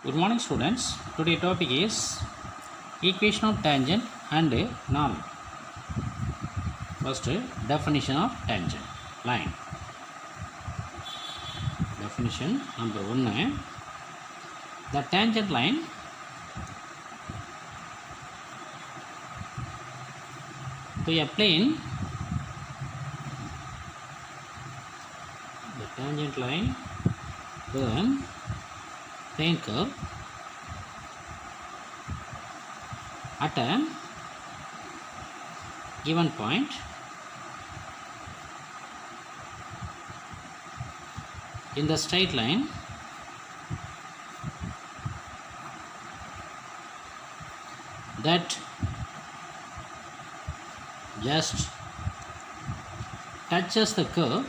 Good morning, students. Today topic is equation of tangent and norm. First, definition of tangent line. Definition number 1. The tangent line to a plane. The tangent line to a plane curve at a given point in the straight line that just touches the curve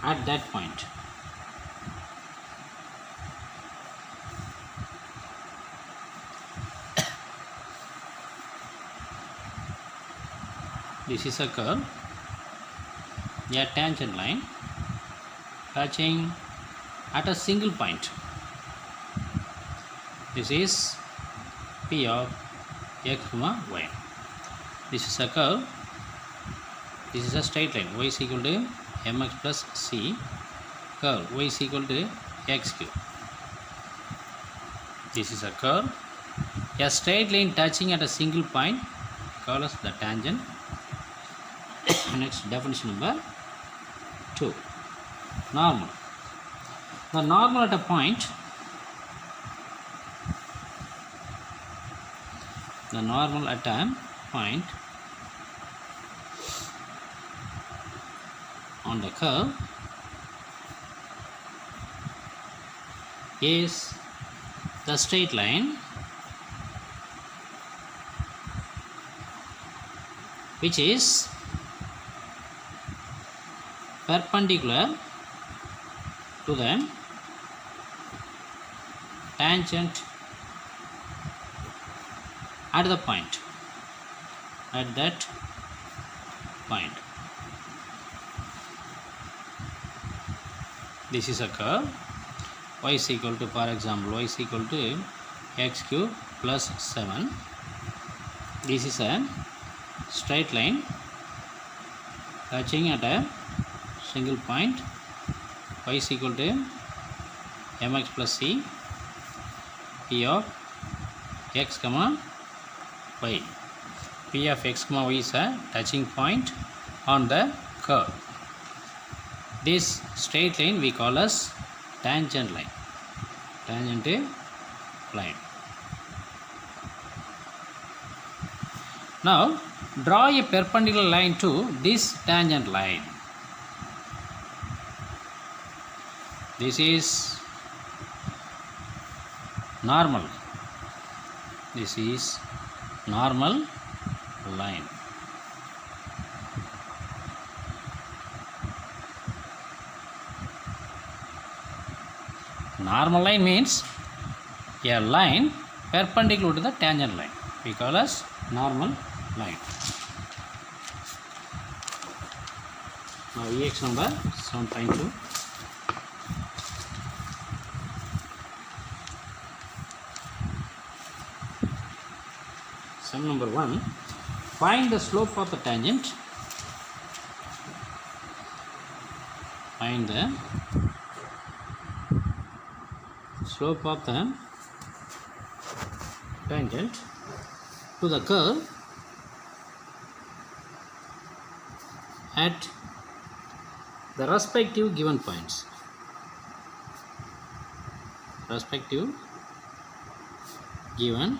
at that point. This is a curve, a tangent line touching at a single point. This is P of x, y. This is a curve. This is a straight line. Y is equal to mx plus c. Curve y is equal to x cube. This is a curve. A straight line touching at a single point called as the tangent. Next, definition number 2. Normal. The normal at a point. The normal at a point on the curve is the straight line which is perpendicular to the tangent at the point. At that point. This is a curve. Y is equal to, for example, y is equal to x cube plus 7. This is a straight line touching at a single point. Y is equal to mx plus c. P of x comma y. P of x comma y is a touching point on the curve. This straight line we call as tangent line. Tangent line. Now draw a perpendicular line to this tangent line. This is normal. This is normal line. Normal line means a line perpendicular to the tangent line. We call as normal line. Now EX number 7.2. Sum number 1. Find the slope of the tangent. Find the slope of the tangent to the curve at the respective given points. Respective given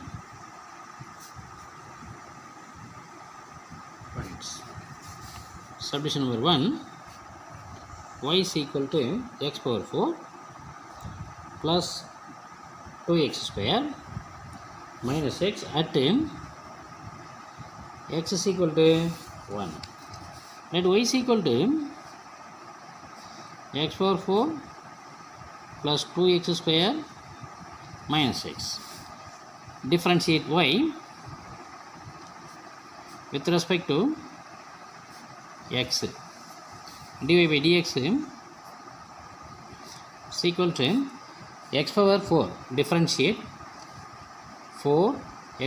points. Subdivision number 1. Y is equal to x power 4 plus 2x square minus x at x is equal to 1. Let y is equal to x power 4 plus 2x square minus x. Differentiate y with respect to x. dy by dx is equal to x power 4 differentiate 4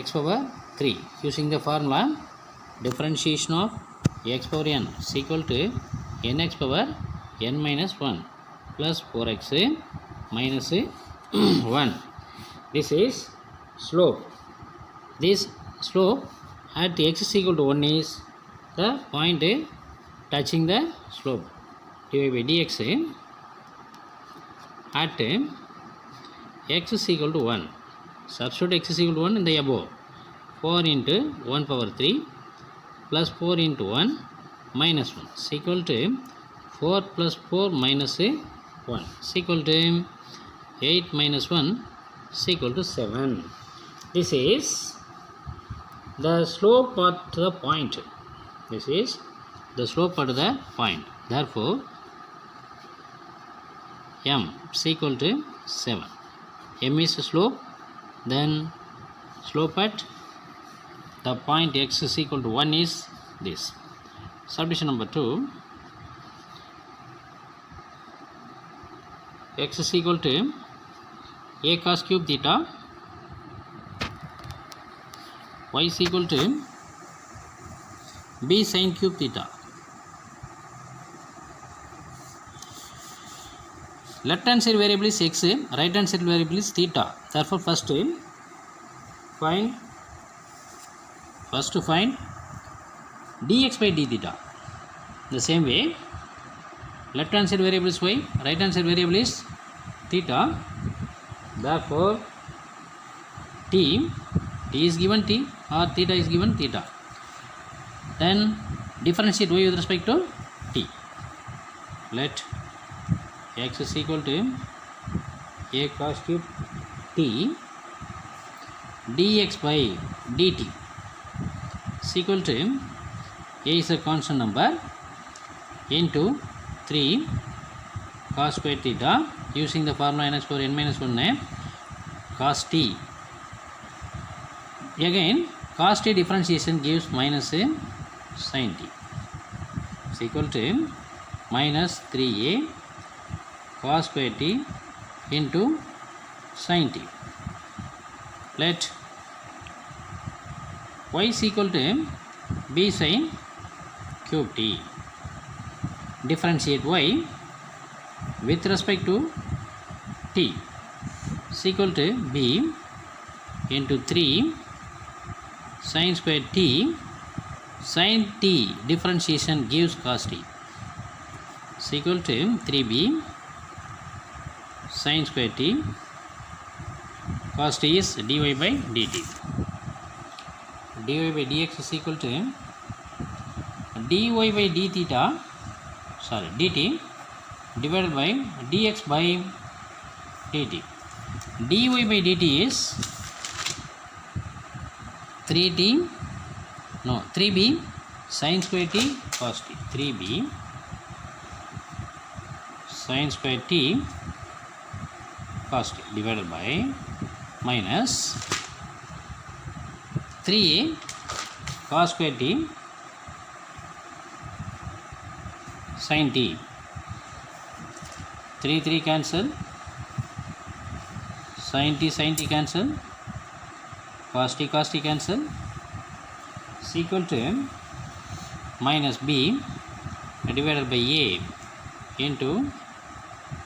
x power 3 using the formula differentiation of x power n is equal to nx power n minus 1 plus 4x minus 1. This is slope. This slope at x is equal to 1 is the point touching the slope. dy by dx at x is equal to 1. Substitute x is equal to 1 in the above. 4 into 1 power 3 plus 4 into 1 minus 1 is equal to 4 plus 4 minus 1 is equal to 8 minus 1 is equal to 7. This is the slope at the point. This is the slope at the point. Therefore, m is equal to 7. M is slope, then slope at the point x is equal to 1 is this. Subdivision number 2. X is equal to a cos cube theta, y is equal to b sin cube theta. Left hand side variable is x, right hand side variable is theta. Therefore, first find dx by d theta. The same way, left hand side variable is y, right hand side variable is theta. Therefore, t is given t or theta is given theta. Then differentiate y with respect to t. Let x is equal to a cos cube t dx by dt is equal to a is a constant number into 3 cos square theta using the formula nx power n minus 1 cos t. Again, cos t differentiation gives minus sin t is equal to minus 3a cos square t into sin t. Let y is equal to b sin cube t. Differentiate y with respect to t is equal to b into 3 sin square t. Sin t differentiation gives cos t is equal to 3b sin square t. Cos t is dy by dt. dy by dx is equal to dy by d theta, dt divided by dx by dt. dy by dt is 3b sin square t cos t. 3b sin square t cos t divided by minus 3a cos square t sin t. 3 cancel, sin t cancel, cos t cancel is equal to minus b divided by a into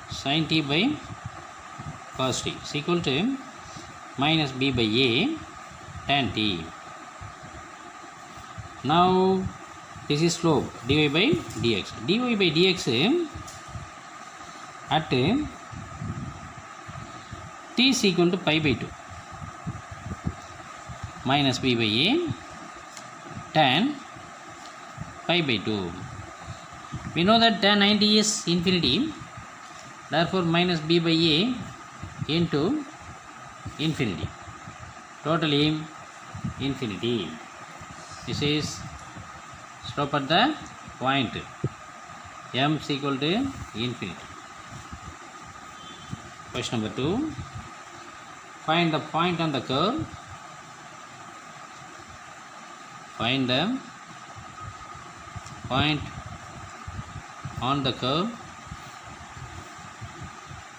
sin t by cos t is equal to minus b by a tan t. Now this is slope dy by dx. dy by dx at t is equal to pi by 2 minus b by a tan pi by 2. We know that tan 90 is infinity. Therefore, minus b by a into infinity. Totally infinity. This is slope at the point m is equal to infinity. Question number 2. Find the point on the curve Find the point on the curve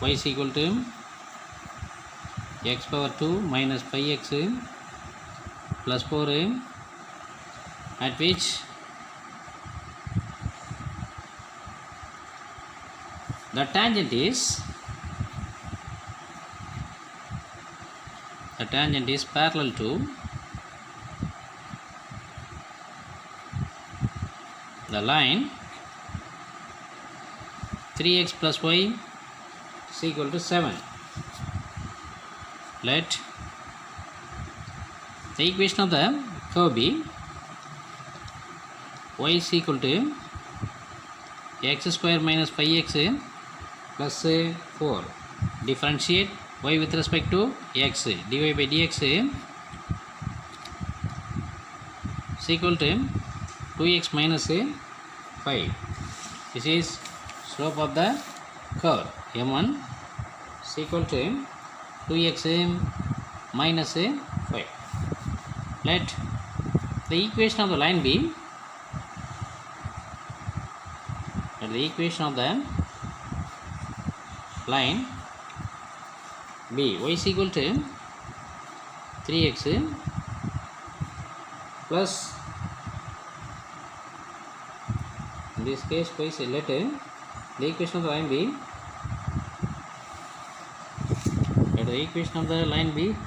y is equal to x power 2 minus pi x plus 4 at which the tangent is parallel to the line 3x plus y is equal to 7. Let the equation of the curve be y is equal to x square minus 5x plus 4. Differentiate y with respect to x. dy by dx is equal to 2x minus 5. This is slope of the curve m1 is equal to 2x minus 5. Let the equation of the line be y is equal to 3x plus, in this case let the equation of the line be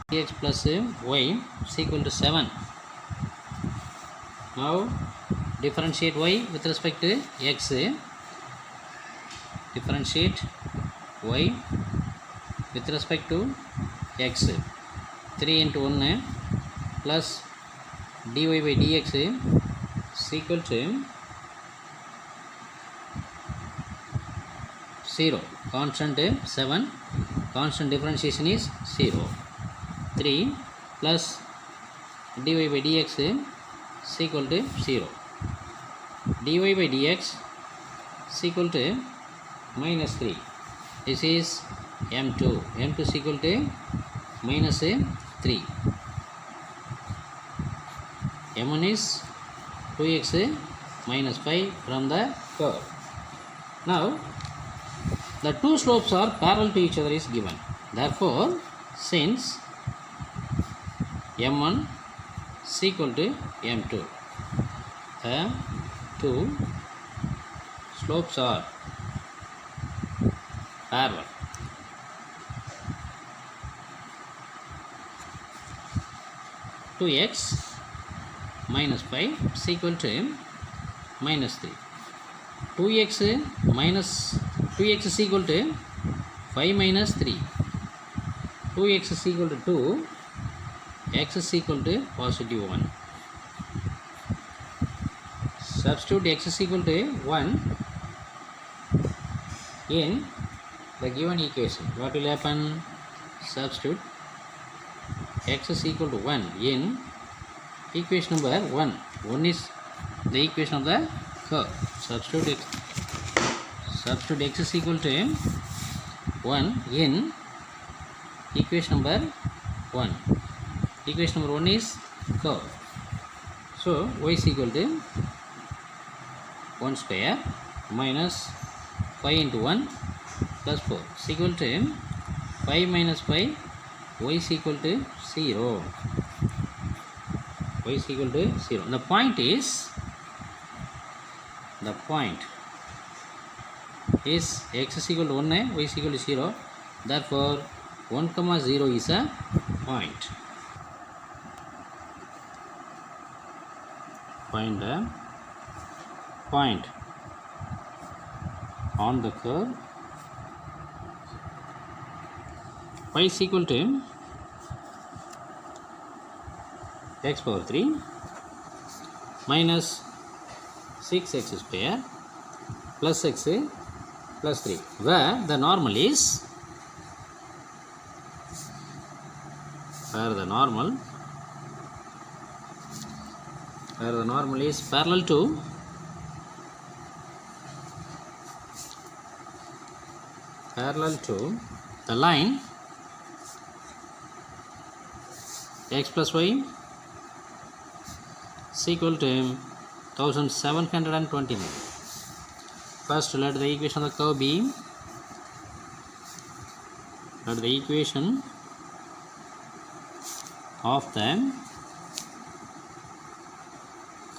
3x plus y is equal to 7. Now differentiate y with respect to x. Differentiate y with respect to x. 3 into 1 plus dy by dx is equal to 0. Constant 7. Constant differentiation is 0. 3 plus dy by dx is equal to 0. dy by dx is equal to minus 3. This is m2. m2 is equal to minus 3. m1 is 2x minus 5 from the curve. Now the two slopes are parallel to each other is given. Therefore, since m1 is equal to m2, the two slopes are parallel. Two x minus 5 is equal to minus 3. 2x is equal to 5 minus 3. 2x is equal to 2. X is equal to positive 1. Substitute x is equal to 1 in the given equation. What will happen? Substitute x is equal to 1 in equation number 1. 1 is the equation of the curve. Substitute x is equal to 1 in equation number 1. Equation number 1 is curve. So y is equal to 1 square minus 5 into 1 plus 4 is equal to 5 minus 5. Y is equal to 0. Y is equal to 0. The point is x is equal to 1, y is equal to 0. Therefore 1 comma 0 is a point. Find a point on the curve y is equal to x power 3 minus 6x square plus x plus 3, where the normal is parallel to the line x plus y is equal to 1729. First, let the equation of the curve be, let the equation of the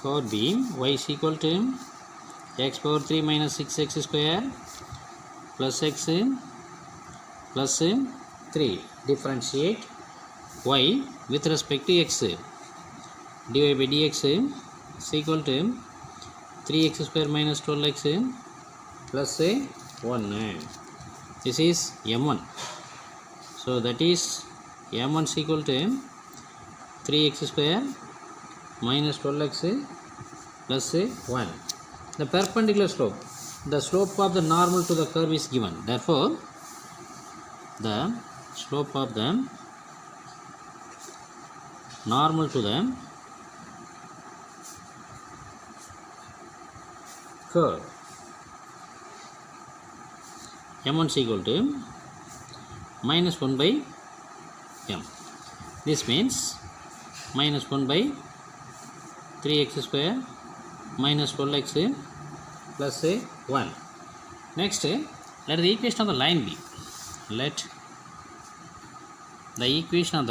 curve be y is equal to x power 3 minus 6x square plus x plus 3. Differentiate y with respect to x. dy by dx is equal to 3x square minus 12x plus 1. This is m1. So that is m1 is equal to 3x square minus 12x plus 1. The perpendicular slope, the slope of the normal to the curve is given. Therefore, the slope of the normal to the curve m1 is equal to minus 1 by m. This means minus 1 by 3x square minus 12x plus 1. Next, let the equation of the line be. Let the equation of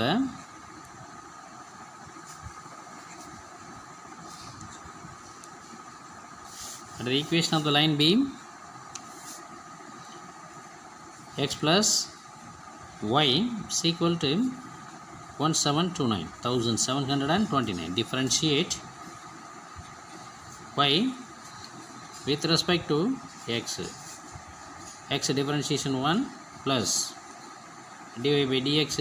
the line be x plus y is equal to 1729. Differentiate y with respect to x. X differentiation 1 plus dy by dx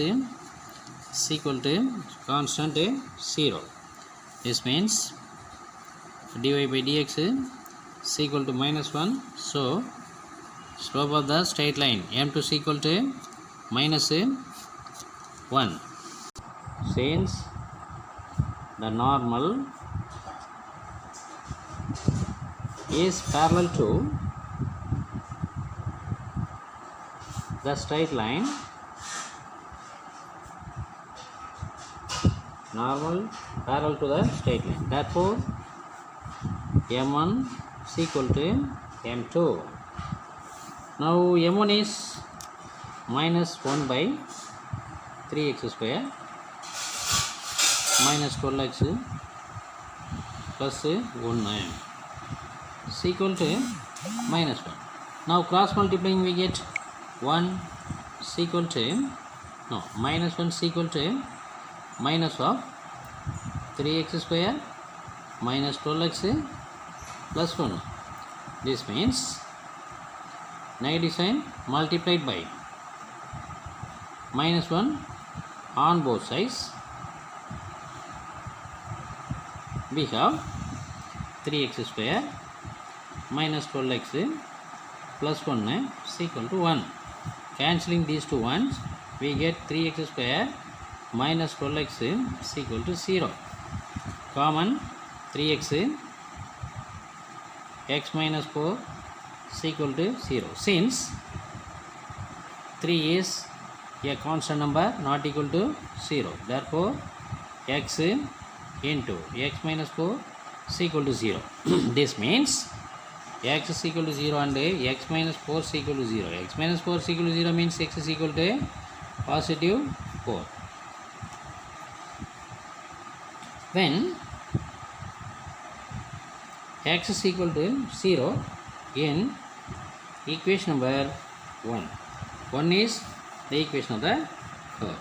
is equal to constant 0. This means dy by dx is equal to minus 1. So slope of the straight line m2 is equal to minus 1. Since the normal is parallel to the straight line, normal parallel to the straight line. Therefore, m1 is equal to m2. Now m1 is minus 1 by 3x square minus 12x plus 1 is equal to minus 1. Now cross multiplying we get 1 is equal to, no, minus 1 is equal to minus of 3x square minus 12x plus 1. This means negative sign multiplied by minus 1 on both sides. We have 3x square minus 12x plus 1 is equal to 1. Cancelling these two ones, we get 3x square minus 12x is equal to 0. Common 3x, x minus 4 is equal to 0. Since 3 is a constant number not equal to 0, therefore x into x minus 4 is equal to 0. This means x is equal to 0 and x minus 4 is equal to 0. X minus 4 is equal to 0 means x is equal to positive 4. When x is equal to 0 in equation number 1. 1 is the equation of the curve.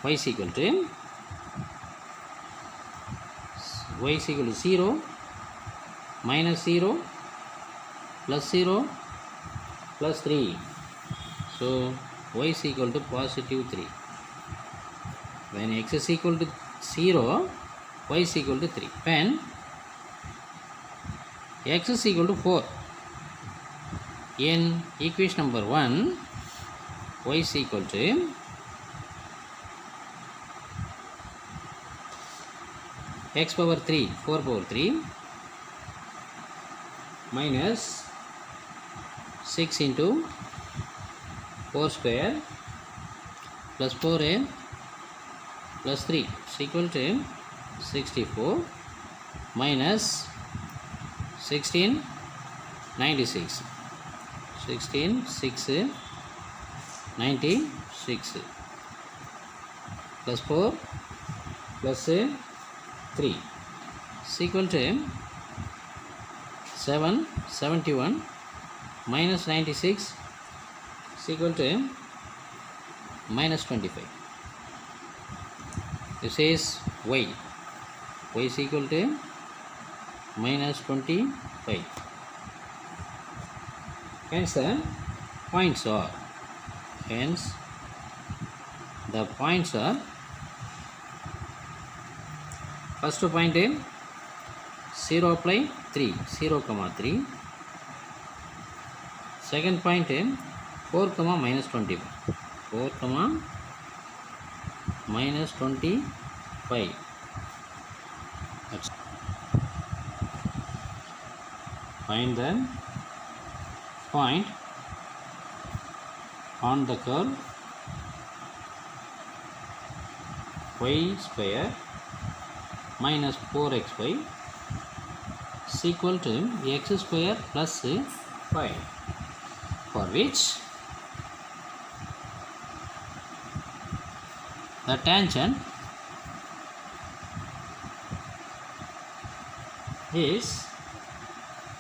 Y is equal to 0 minus 0 plus 0 plus 3. So y is equal to positive 3. When x is equal to 0, y is equal to 3. When x is equal to 4, in equation number 1, y is equal to x power 3, 4 power 3 minus 6 into 4 square plus 4a plus 3 is equal to 64 minus 1696. 96 plus 4 plus 3 is equal to 771 minus 96 is equal to minus 25. This is y. Y is equal to minus 25. Hence the points are first point 0 apply 3 0, 3. Second point 4, minus 21 4, minus 25. That's find the point on the curve y square minus 4xy is equal to x square plus 5, for which the tangent is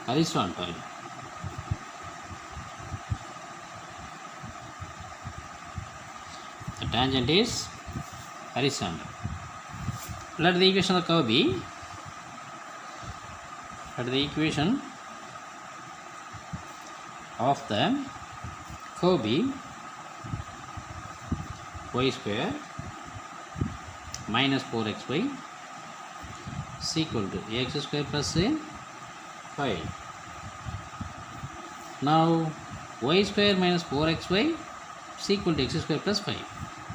horizontal. The tangent is horizontal. Let the equation of the curve be, let the equation of the curve be y square minus 4xy is equal to x square plus 5. Now y square minus 4xy is equal to x square plus 5.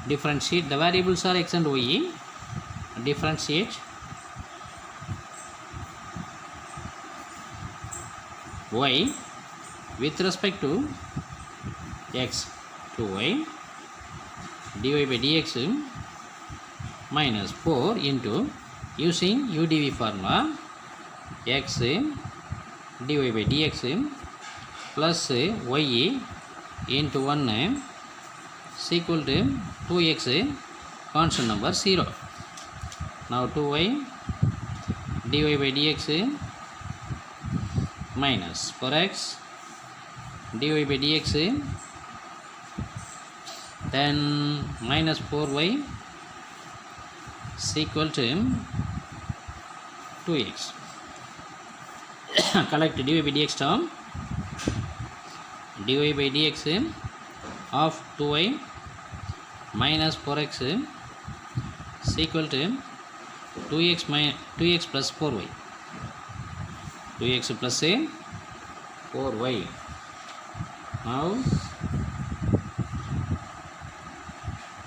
Differentiate, the variables are x and y. Differentiate y with respect to x to y, dy by dx minus 4 into, using UDV formula, x dy by dx plus y into 1 is equal to 2x constant number 0. Now 2y dy by dx minus 4x dy by dx, then minus 4y is equal to 2x. Collect dy by dx term. Dy by dx of 2y minus 4x is equal to 2x plus 4y. 2x plus 4y. Now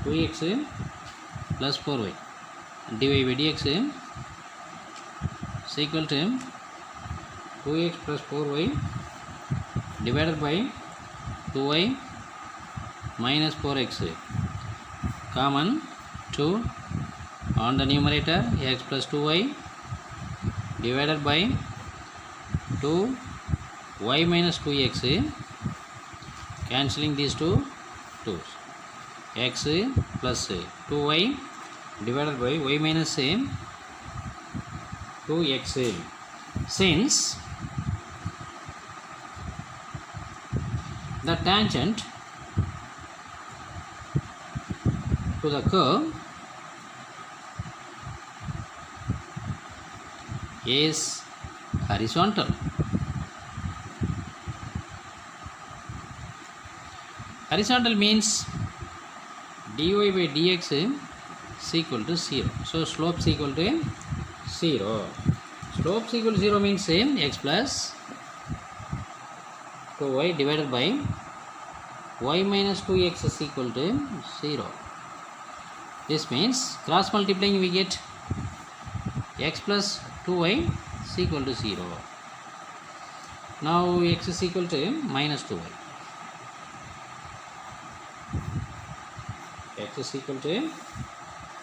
2x plus 4y dy by dx is equal to 2x plus 4y divided by 2y minus 4x. Common 2 on the numerator, x plus 2y divided by 2y minus 2x, cancelling these two 2's. X plus 2y divided by y minus 2x. Since the tangent to the curve is horizontal, horizontal means dy by dx is equal to 0. So slope is equal to 0. Slope is equal to 0 means x plus 2y divided by y minus 2x is equal to 0. This means cross multiplying we get x plus 2y is equal to 0. Now x is equal to minus 2y. X is equal to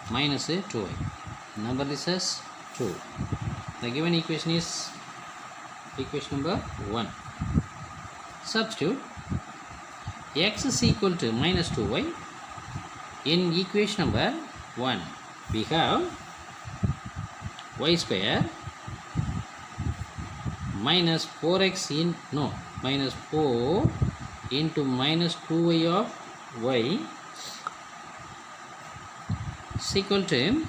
minus 2y. Number this as 2. The given equation is equation number 1. Substitute x is equal to minus 2y. In equation number 1, we have y square minus 4x in no minus 4 into minus 2y of y is equal to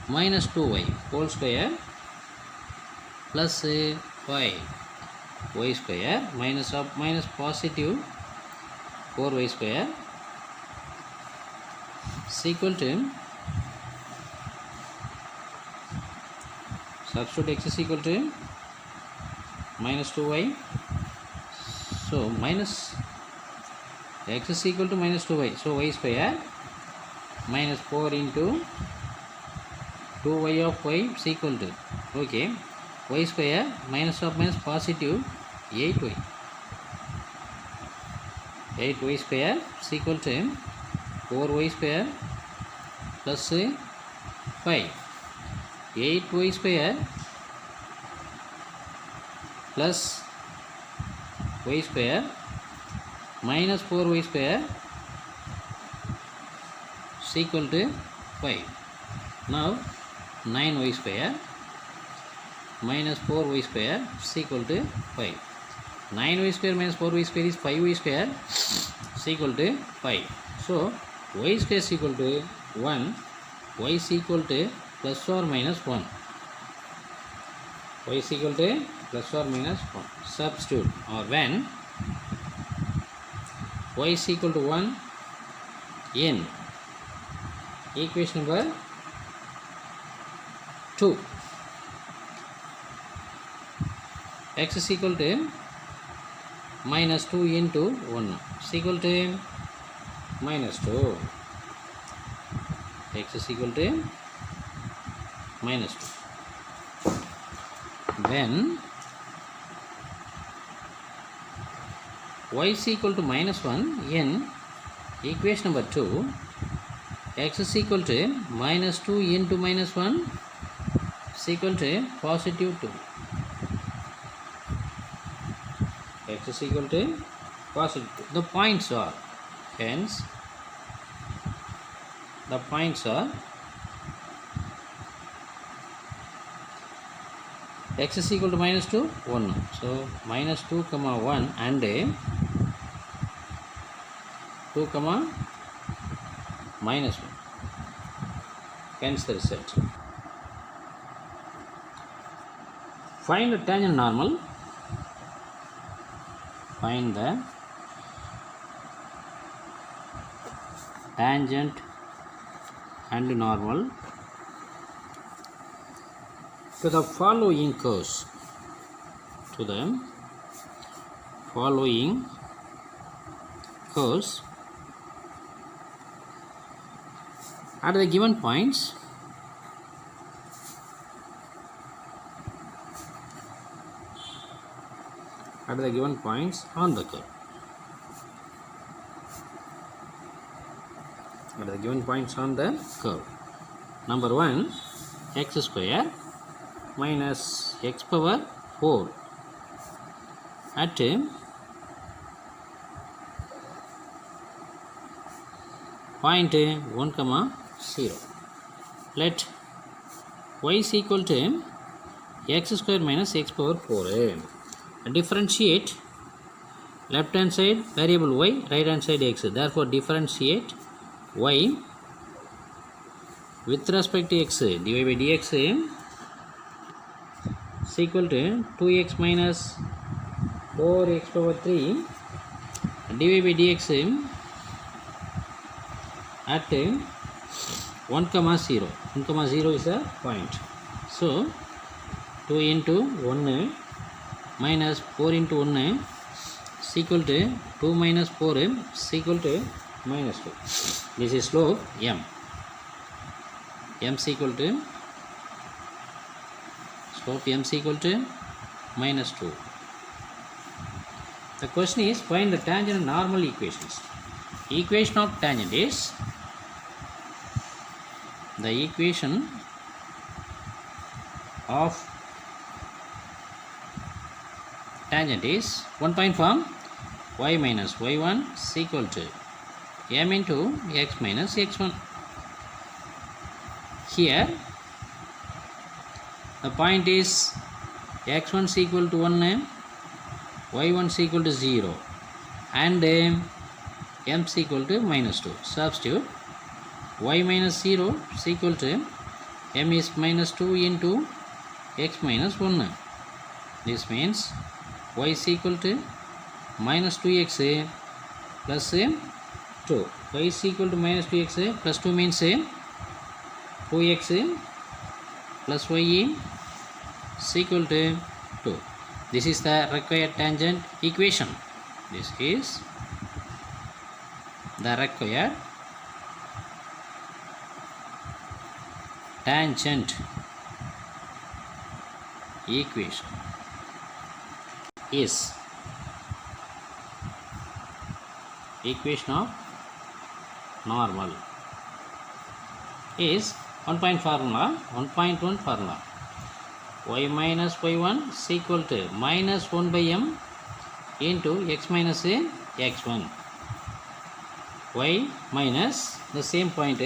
minus 2y whole square plus 5 y square minus of minus positive 4y square is equal to substitute x is equal to minus 2y. So minus x is equal to minus 2y. So y square minus 4 into 2y of y is equal to, okay, y square minus of minus positive 8y. 8y square is equal to 4y square plus 5. 8y square plus y square minus 4y square is equal to 5. Now 9y square minus 4y square is equal to 5. 9y square minus 4y square is 5y square is equal to 5. So y square is equal to 1, y is equal to plus or minus 1. Y is equal to plus or minus 1. Substitute or when y is equal to 1 in equation number 2, x is equal to minus 2 into 1 is equal to minus 2. X is equal to minus 2. Then y is equal to minus 1 in equation number 2, x is equal to minus 2 into minus 1 is equal to positive 2. X is equal to positive 2. The points are, hence the points are x is equal to minus 2, 1. So minus 2 comma 1 and 2 comma minus 1. Hence the result. Find the tangent normal. Find the tangent and normal to the following curves. To the following curves at the given points on the curve. At the given points on the curve. Number 1, x square minus x power 4 at point 1 comma 0. Let y is equal to x square minus x power 4. Differentiate left hand side variable y, right hand side x. Therefore differentiate y with respect to x. dy by dx is equal to 2x minus 4x power 3 dy by dx at 1 comma 0. 1 comma 0 is a point. So 2 into 1 minus 4 into 1 is equal to 2 minus 4 is equal to minus 2. This is slope m. M is equal to slope m is equal to minus 2. The question is find the tangent and normal equations. Equation of tangent is the equation of tangent is one point form y minus y1 is equal to m into x minus x1. Here the point is x1 is equal to 1, y1 is equal to 0 and m is equal to minus 2. Substitute y minus 0 is equal to m is minus 2 into x minus 1. This means y is equal to minus 2x plus 2. Y is equal to minus 2x plus 2 means 2x plus y is equal to 2. This is the required tangent equation. This is the required tangent equation is equation of normal is 1 formula, 1.1 formula. Y minus y1 is equal to minus 1 by m into x minus x1. Y minus the same point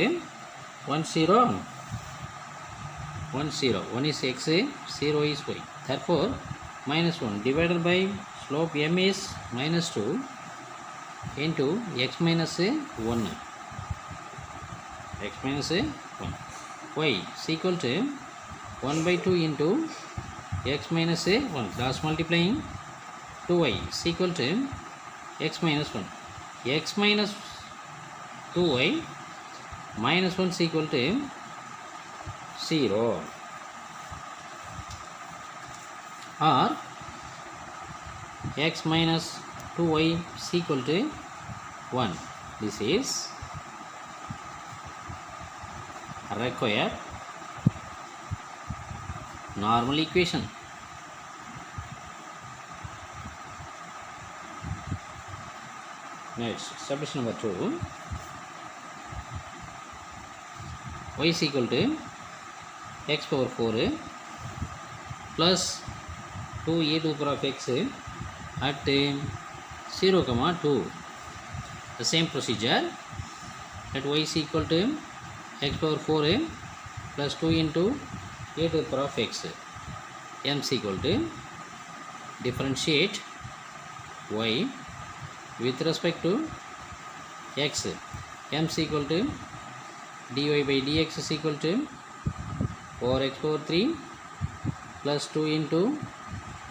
1 0 1 0, 1 is x, 0 is y. Therefore minus 1 divided by slope m is minus 2 into x minus 1. X minus 1. Y is equal to 1 by 2 into x minus 1. Cross multiplying 2y is equal to x minus 1. X minus 2y minus 1 is equal to 0 or x minus 2y is equal to 1. This is required normal equation. Next, subdivision number 2. Y is equal to x power 4 plus 2 a to the power of x at 0, 2. The same procedure. Let y is equal to x power 4 plus 2 into a to the power of x. M is equal to differentiate y with respect to x. M is equal to dy by dx is equal to 4x power 3 plus 2 into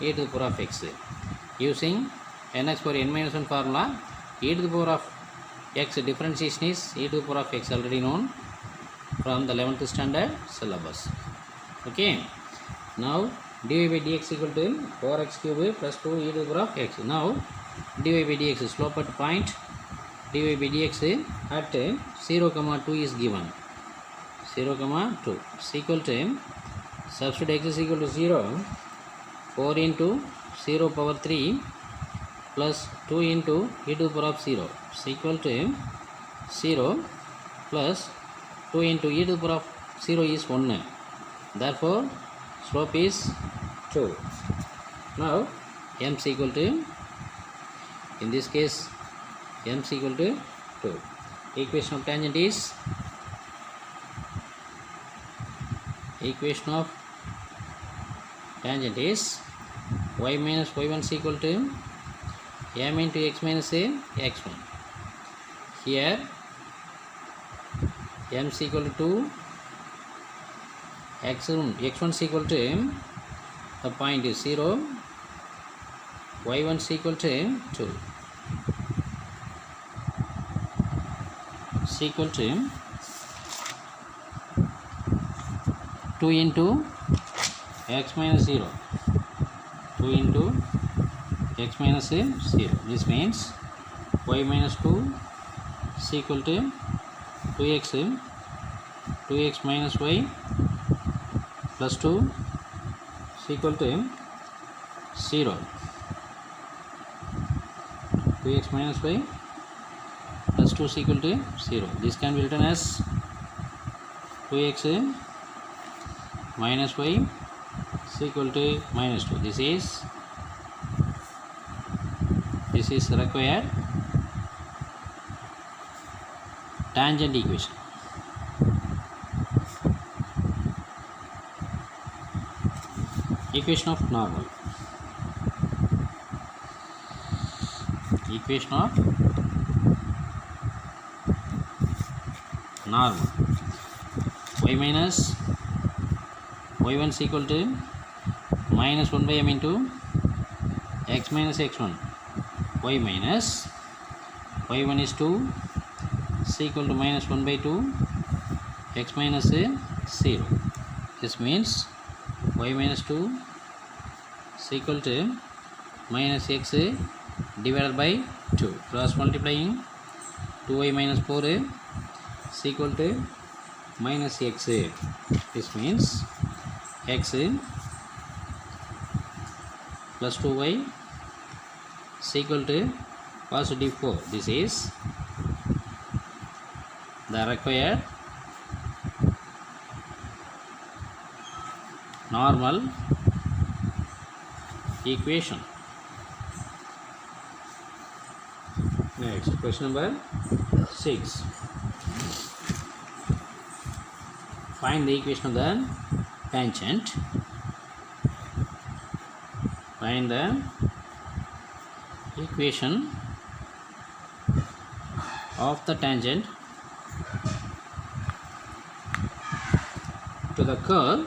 a to the power of x. Using nx power n minus 1 formula, e to the power of x differentiation is e to the power of x, already known from the 11th standard syllabus. Okay. Now dy by dx equal to 4x cube plus 2 e to the power of x. Now dy by dx slope at point dy by dx at 0, 2 is given. 0, 2 is equal to substitute x is equal to 0, 4 into 0 power 3 plus 2 into e to the power of 0 is equal to 0 plus 2 into e to the power of 0 is 1. Therefore slope is 2. Now m is equal to, in this case m is equal to 2. Equation of tangent is y minus y1 is equal to m into x minus x1. Here m is equal to 2, x1 is equal to the point is 0, y1 is equal to 2. Is equal to 2 into x minus 0. 2 into x minus 0. This means y minus 2 is equal to 2x minus y plus 2 is equal to 0. 2x minus y plus 2 is equal to 0. This can be written as 2x minus y is equal to minus 2. This is required tangent equation. Equation of normal. Equation of normal. Y minus y1 is equal to minus 1 by m into x minus x1. Y minus y1 is 2 is equal to minus 1 by 2 x minus 0. This means y minus 2 is equal to minus x divided by 2. Cross multiplying 2y minus 4 is equal to minus x. This means x plus 2y is equal to positive 4. This is the required normal equation. Next, question number 6. Find the equation of the tangent. Find the equation of the tangent to the curve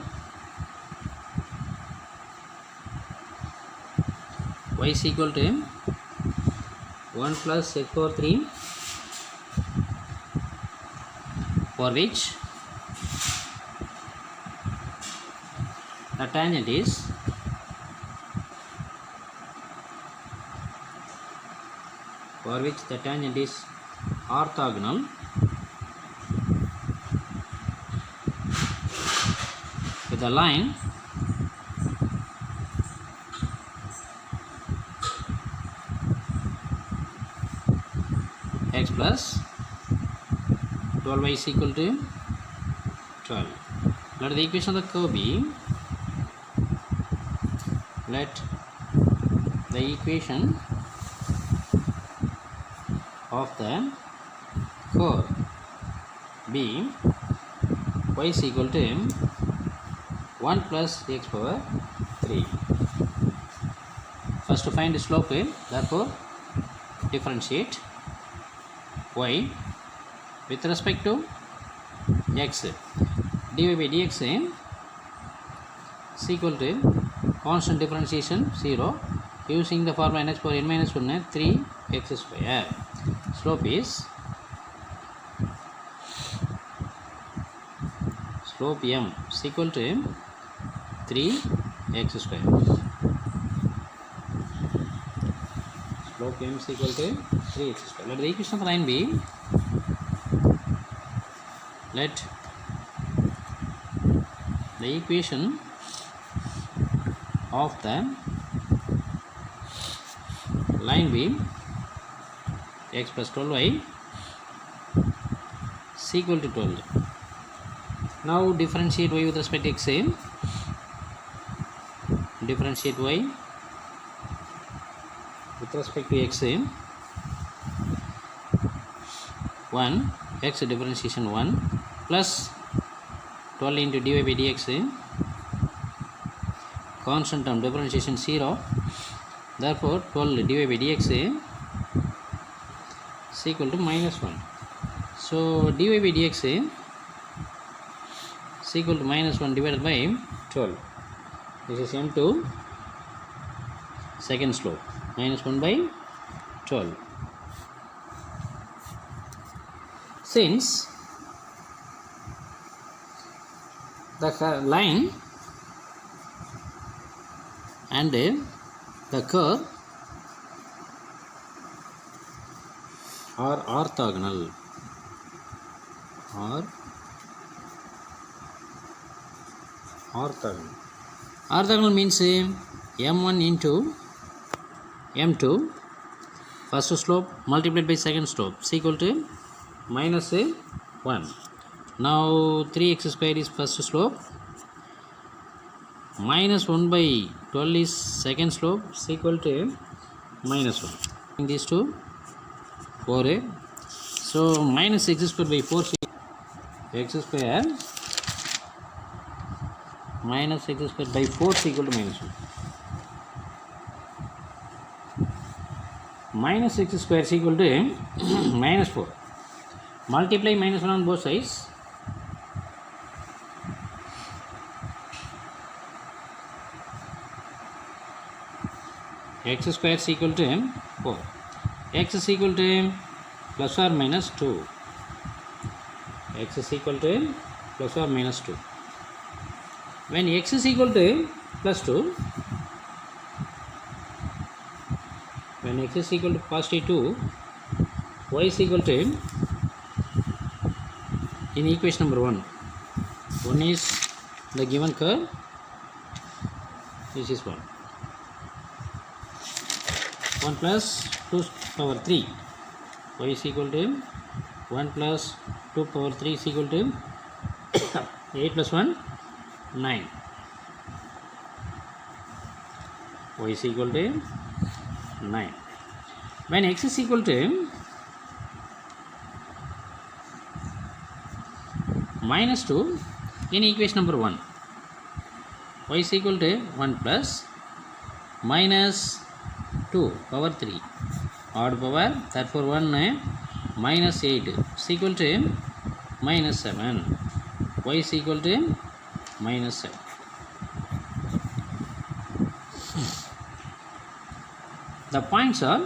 y is equal to 1 plus x power 3, for which the tangent is orthogonal with the line x plus 12y is equal to 12. Let the equation of the curve be, let the equation of the curve be y is equal to 1 plus x power 3. First to find the slope, therefore differentiate y with respect to x. dy by dx is equal to constant differentiation 0 using the formula n x power n minus 1 3x square. Slope is m is equal to 3x square. Slope m is equal to 3x square. Let the equation of the line be, let the equation of the line be x plus 12y is equal to 12. Now differentiate y with respect to x. Differentiate y with respect to x. 1 x differentiation 1 plus 12 into dy by dx, constant term differentiation 0, therefore 12 dy by dx is equal to minus 1. So dy by dx is equal to minus 1 divided by 12. This is m2 second slope, minus 1 by 12. Since the line and the curve are orthogonal, orthogonal means m1 into m2 first slope multiplied by second slope is equal to minus 1. Now 3x square is first slope, minus 1 by 12 is second slope is equal to minus 1. These two 4. So minus x square by 4 x square minus x square by 4 is equal to minus 1. Minus x square is equal to minus 4. Multiply minus 1 on both sides. X square is equal to 4. X is equal to plus or minus 2. X is equal to plus or minus 2. When x is equal to plus 2, when x is equal to positive 2, y is equal to, in equation number 1, one is the given curve, this is 1. 1 plus 2 power 3, y is equal to 1 plus 2 power 3 is equal to 8 plus 1, 9. Y is equal to 9. When x is equal to minus 2, in equation number 1, y is equal to 1 plus minus 2 power 3 odd power, therefore 1 minus 8 is equal to minus 7. Y is equal to minus 7. The points are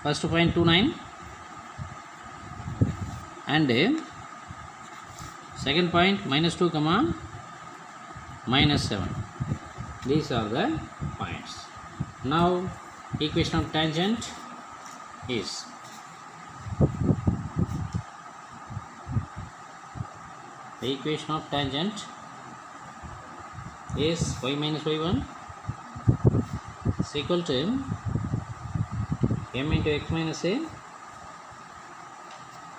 first point 2 9 and second point minus 2 comma minus 7. These are the points. Now equation of tangent is the equation of tangent is y minus y1 is equal to m into x minus a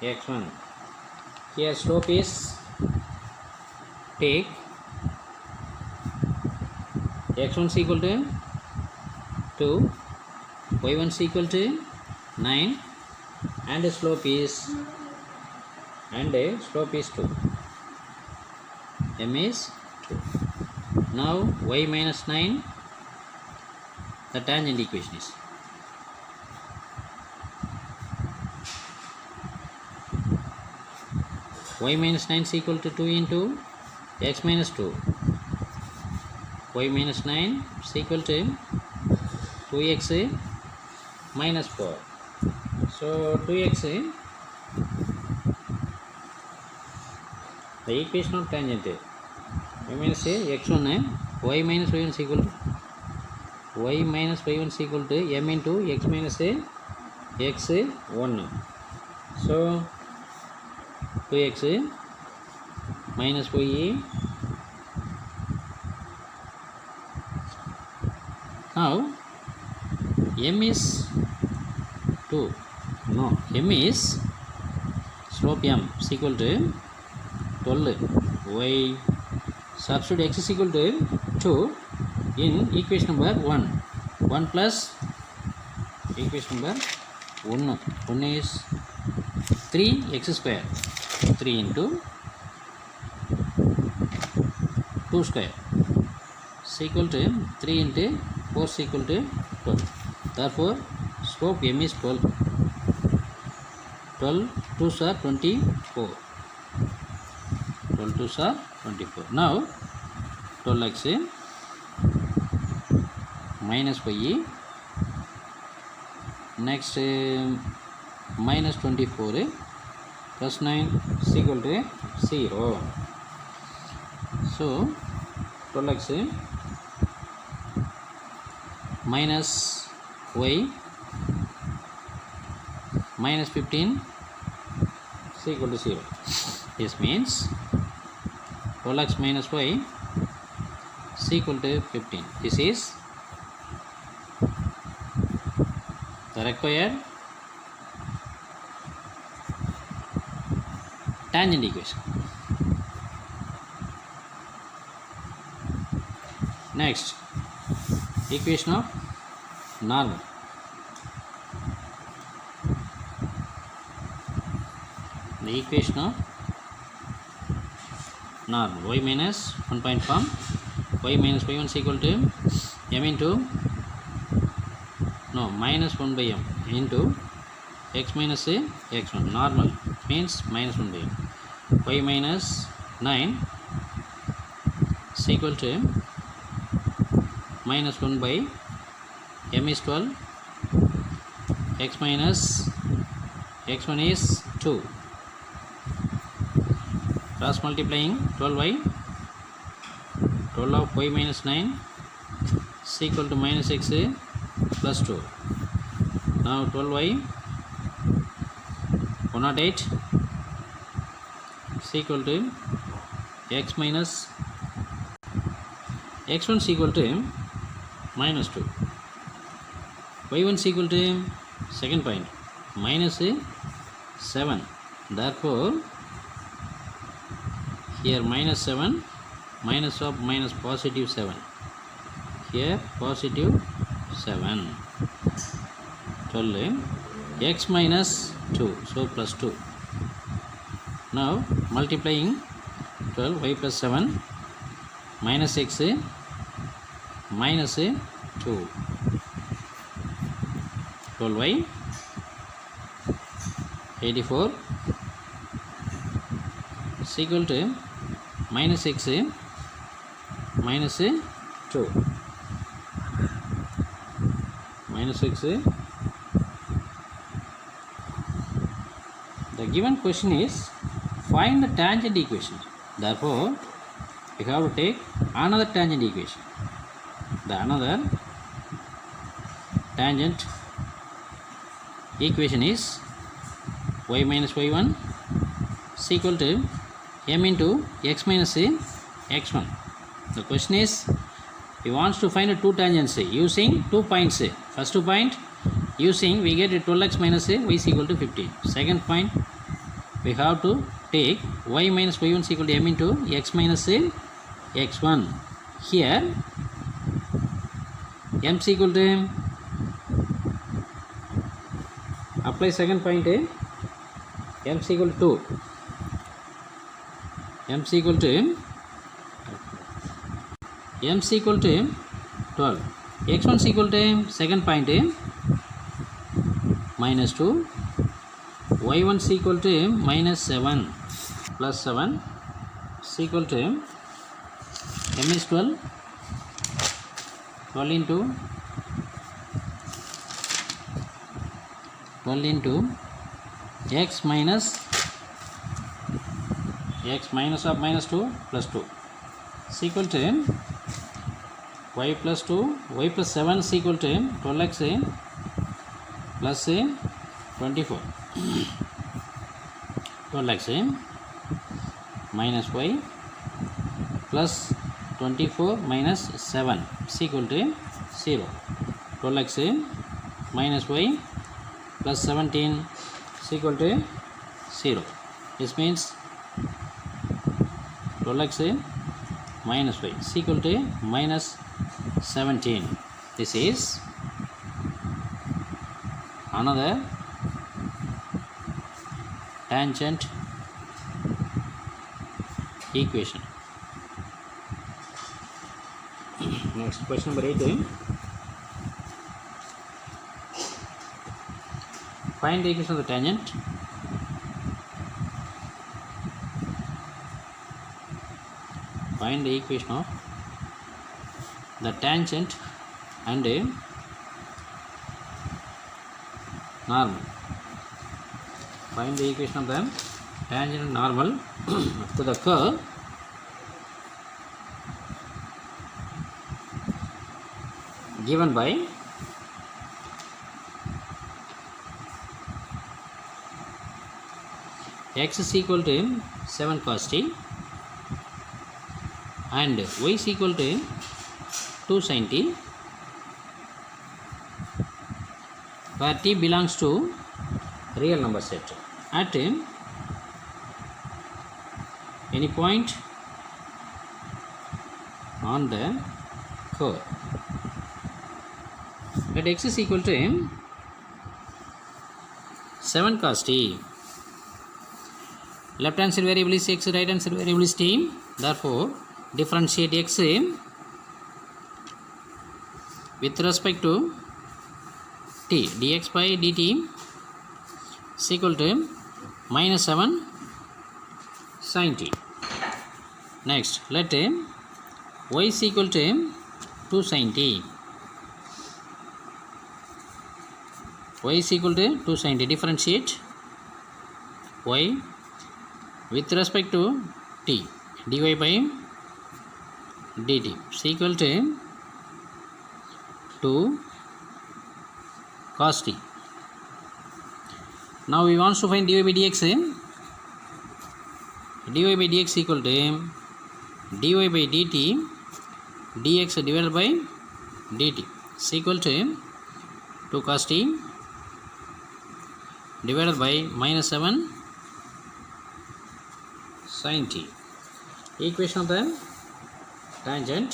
x1. Here slope is, take x1 is equal to 2, y1 is equal to 9 and slope is 2. M is 2. Now y minus 9, the tangent equation is y minus 9 is equal to 2 into x minus 2. Y minus 9 is equal to 2x minus 4. So 2x, the equation of tangent y minus x1, y minus y1 is equal to y minus y1 is equal to m into x minus x1. So 2x minus y. Now m is 2. No, m is slope m is equal to 12. Y substitute x is equal to 2 in equation number 1. 1 plus equation number 1. 1 is 3x square. 3 into 2 square is equal to 3 into 4 is equal to 12. Therefore slope m is 12. 12 2s are 24. 12 2s are 24. Now 12x minus y, next minus 24 plus 9 is equal to 0. So 12x minus y minus 15 is equal to 0. This means 12x minus y is equal to 15. This is the required tangent equation. Next, equation of normal. The equation of normal, y minus 1 point form, y minus y1 is equal to m into minus 1 by m into x minus x1. Normal means minus 1 by m. Y minus 9 is equal to minus 1 by m is 12, x minus x1 is 2. Cross multiplying 12y, 12 of y minus 9 is equal to minus x plus 2. Now 12y 108 is equal to x minus x1 is equal to minus 2. y1 is equal to second point minus 7. Therefore, here minus 7, minus of minus positive 7. Here positive 7. 12 x minus 2, so plus 2. Now multiplying 12 y plus 7 minus x minus 2. 12y 84 is equal to minus x minus 2 minus x. The given question is find the tangent equation. Therefore, we have to take another tangent equation. The another tangent equation is y minus y1 is equal to m into x minus x1. The question is we want to find two tangents using 2 points. First point using we get 12x minus y is equal to 15. Second point we have to take y minus y1 is equal to m into x minus x1. Here m is equal to apply second point m is equal to 2. M is equal to 12. x1 is equal to second point minus 2. y1 is equal to minus 7 plus 7 is equal to m is 12. 12 into x minus of minus 2 plus 2 is equal to y plus 2, y plus 7 is equal to 12x plus 24. 12x minus y plus 24 minus 7 is equal to 0. 12x minus y plus 17 is equal to 0. This means 12x minus y is equal to minus 17. This is another tangent equation. Next, question number 8. Find the equation of the tangent. Find the equation of the tangent and normal. Find the equation of the tangent and normal to the curve given by x is equal to 7 cos t and y is equal to 2 sin t, where t belongs to real number set. At any point on the curve. Let x is equal to 7 cos t. Left hand side variable is x, right hand side variable is t. Therefore, differentiate x with respect to t. dx by dt is equal to minus 7 sin t. Next, let y is equal to 2 sin t. Y is equal to 2 sin t. Differentiate y with respect to t. dy by dt is equal to 2 cos t. Now we want to find dy by dx. dy by dx equal to dy by dt dx divided by dt is equal to 2 cos t divided by minus 7 sin t. Equation of the tangent.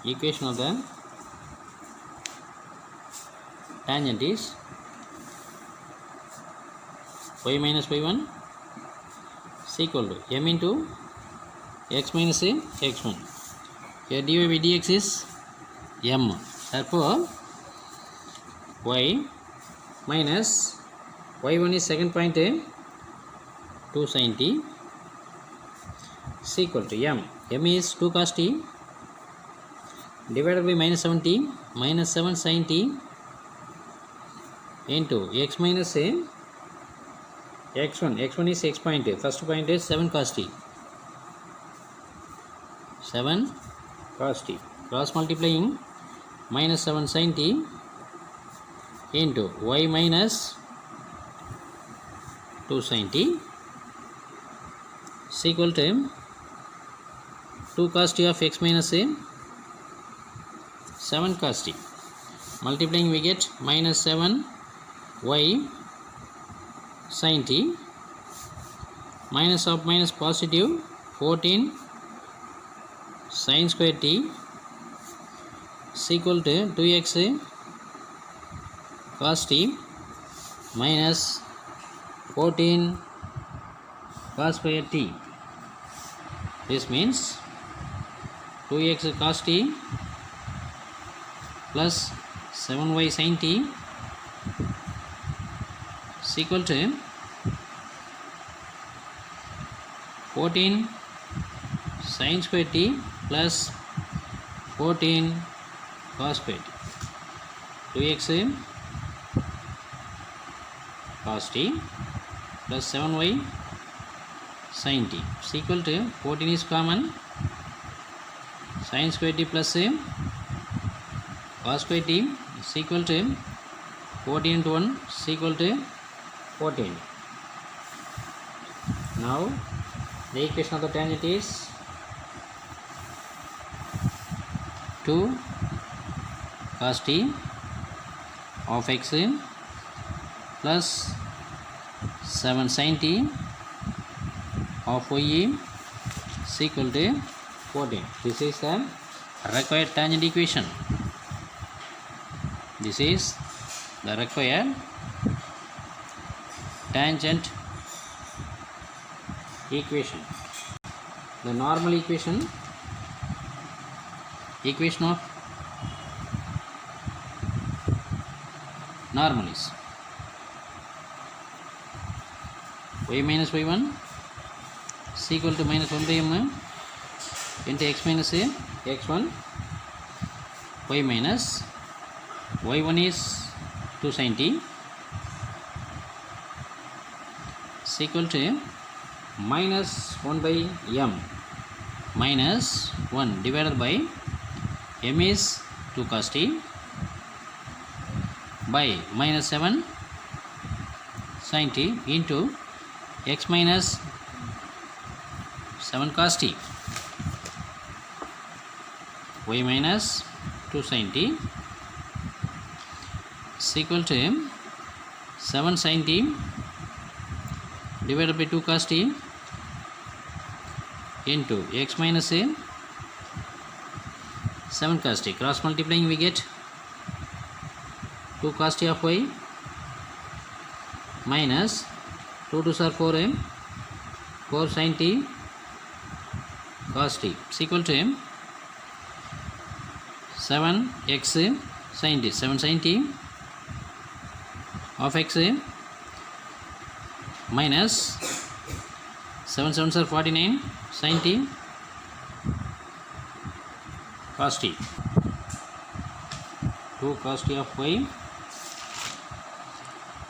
Equation of the tangent is y minus y1 is equal to m into x minus x1. Here dy by dx is m. Therefore, y minus y1 is second point 2 sin t is equal to m. m is 2 cos t divided by minus 7 t minus 7 sin t into x minus x1. x1 is x point. First point is 7 cos t. 7 cos t. Cross multiplying minus 7 sin t into y minus 2 sin t is equal to 2 cos t of x minus 7 cos t. Multiplying we get minus 7 y sin t minus of minus positive 14 sin square t is equal to 2x cos t minus 14 cos square t. This means 2x cos t plus 7y sin t is equal to 14 sin square t plus 14 cos square t. 2x cos t plus 7y sin t is equal to 14 is common, sin square t plus cos square t is equal to 14 into 1 is equal to 14. Now the equation of the tangent is 2 cos t of x plus 7 sin t of y is equal to 14. This is the required tangent equation. This is the required tangent equation. The normal equation of normal is y minus y1 is equal to minus 1 by m into x minus x1. Y minus y1 is 2 sin t is equal to minus 1 by m minus 1 divided by m is 2 cos t by minus 7 sin t into x minus 7 cos t. Y minus 2 sin t is equal to 7 sin t divided by 2 cos t into x minus 7 cos t. Cross multiplying we get 2 cos t of y minus 2 2s are 4m 4 sin t cos t is equal to 7x sin t 7 sin t of x minus 7 7s are 49 sin t cos t 2 cos t of y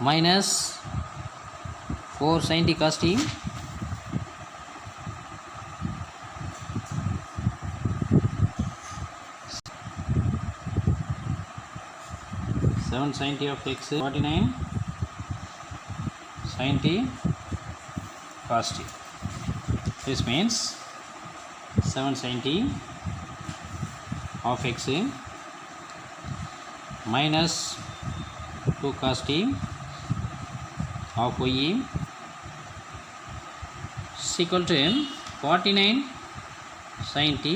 minus 4 sin t cos t 7 sin t of x 49 sin t cos t. This means 7 sin t of x minus 2 cos t of y is equal to 49 sin t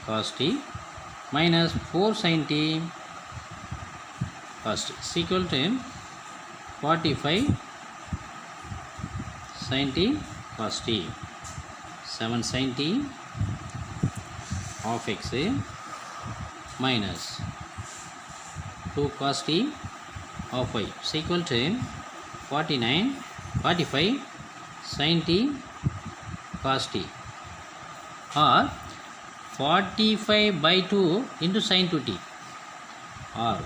cos t minus 4 sin t cos t is equal to 45 sin t cos t. 7 sin t of x minus 2 cos t of y is equal to 45 sin t cos t or 45 by 2 into sin 2t or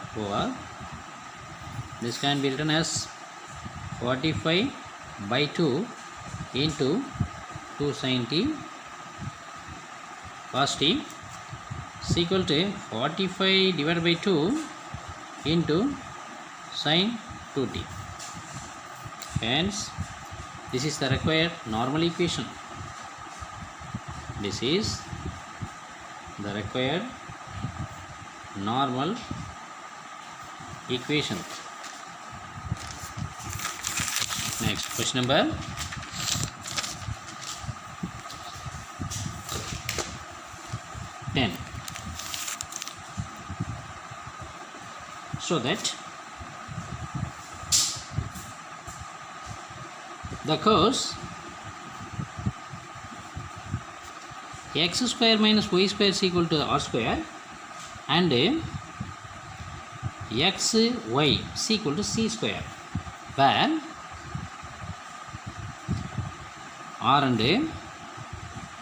this can be written as 45 by 2 into 2 sin t cos t is equal to 45 divided by 2 into sin 2t. Hence this is the required normal equation. This is the required normal equation. Next question number 10. So that the cos x square minus y square is equal to r square and x y is equal to c square, where r and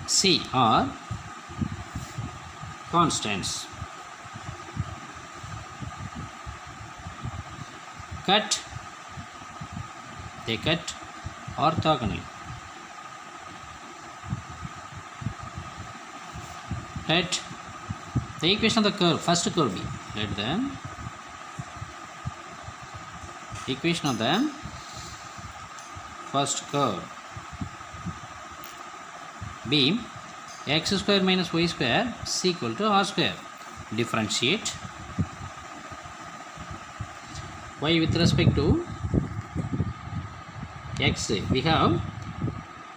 c are constants. They cut orthogonally. Let the equation of the curve, first curve be, let the equation of the first curve be x square minus y square is equal to r square. Differentiate y with respect to x. We have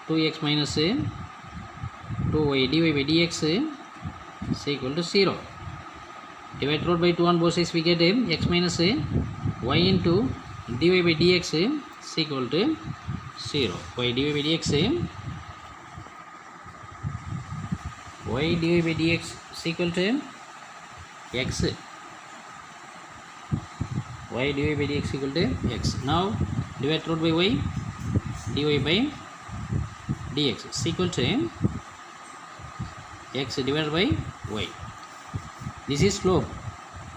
2x minus 2y dy by dx is equal to 0. Divide root by 2 on both sides, we get x minus y into dy by dx is equal to 0. Y dy by dx y dy by dx is equal to x. Y dy by dx equal to x. Now divide root by y, dy by dx is equal to x divided by y. This is slope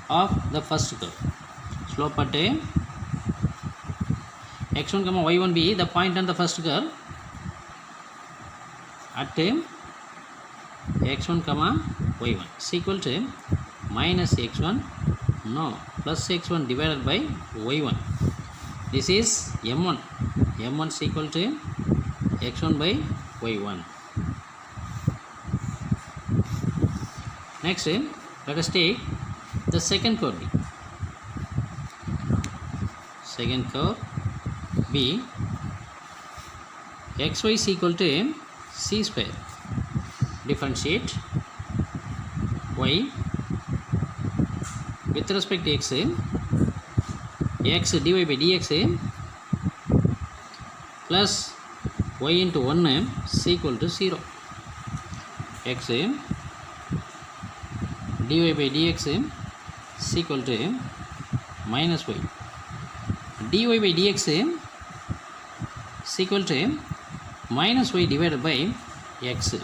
of the first curve. Slope at x1 comma y1 be the point on the first curve at x1 comma y1 is equal to minus x1 plus x1 divided by y1. This is m1. m1 is equal to x1 by y1. Next, let us take the second curve B. Second curve B xy is equal to c square. Differentiate y with respect to x dy by dx plus y into 1 is equal to 0. X dy by dx is equal to minus y. Dy by dx is equal to minus y divided by x.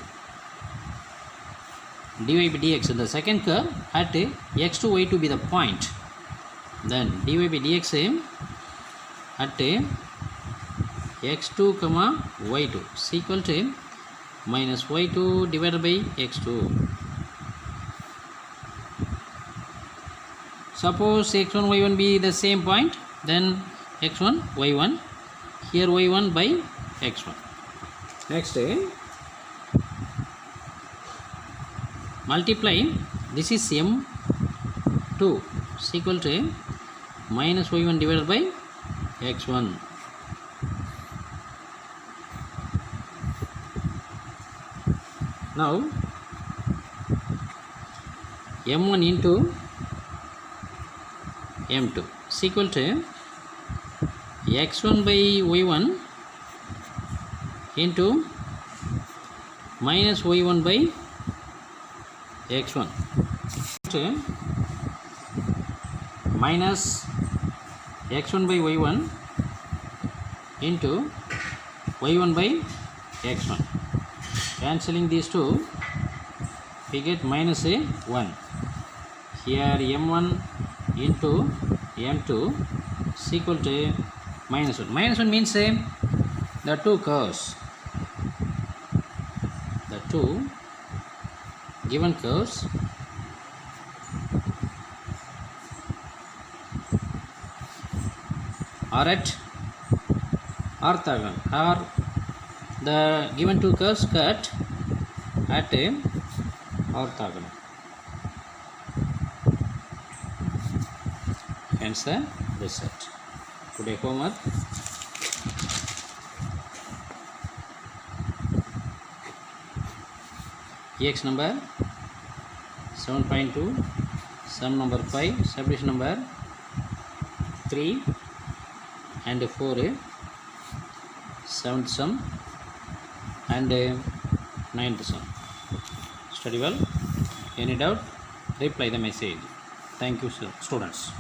Dy by dx, the second curve at x2 y2 be the point. Then dy by dx at x2 comma y2 is equal to minus y2 divided by x2. Suppose x1 y1 be the same point, then x1 y1, here y1 by x1. Next, multiply, this is m2 is equal to minus y1 divided by x1. Now m1 into m2 is equal to x1 by y1 into minus y1 by x1 to minus x1 by y1 into y1 by x1. Cancelling these two, we get minus 1. Here m1 into m2 is equal to minus 1. Minus 1 means the two curves, the two given curves are at orthogonal, or the given two curves cut at orthogonal. Hence the result. Today homework. Ex number 7.2, sum number 5, subdivision number 3 and 4, 7th sum and 9th sum. Study well. Any doubt, reply the message. Thank you, students.